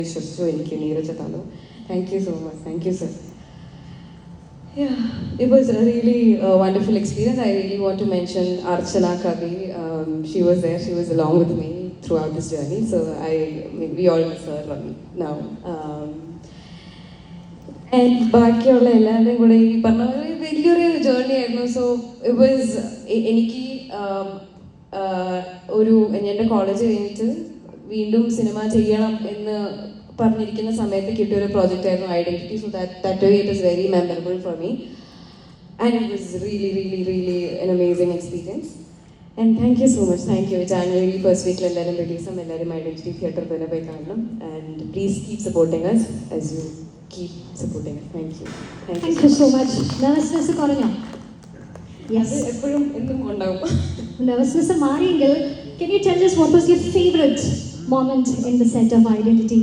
വിശ്വസിച്ചു എനിക്ക് നീരജ് തന്നു. Thank you so much. Thank you, sir. Yeah, it was a really wonderful experience. I really want to mention Archana Kavi. She was there. She was along with me throughout this journey. So we all miss her now. And ബാക്കിയുള്ള എല്ലാവരുടെയും കൂടെ ഈ പറഞ്ഞ വലിയൊരു journey ആയിരുന്നു. So it was എനിക്ക് ഒരു എൻ്റെ കോളേജ് കഴിഞ്ഞിട്ട് വീണ്ടും സിനിമ ചെയ്യണം എന്ന് പറഞ്ഞിരിക്കുന്ന സമയത്ത് കിട്ടിയൊരു പ്രോജക്റ്റ് ആയിരുന്നു identity. So that way it is very memorable for me and it was really an amazing experience. And thank you so much. Thank you. January first വീക്കിൽ എല്ലാവരും റിലീസും എല്ലാവരും ഐഡൻറ്റിറ്റി തിയേറ്ററിൽ തന്നെ പോയി കാണണം. And please keep supporting us as you keep supporting us. Thank you. Thank you so much. Nervousness കുറഞ്ഞോ? Yes. എപ്പോഴും എന്നും ഉണ്ടാവും. Nervousness മാറിയെങ്കിൽ can you tell us what was your favorite moment in the set of Identity?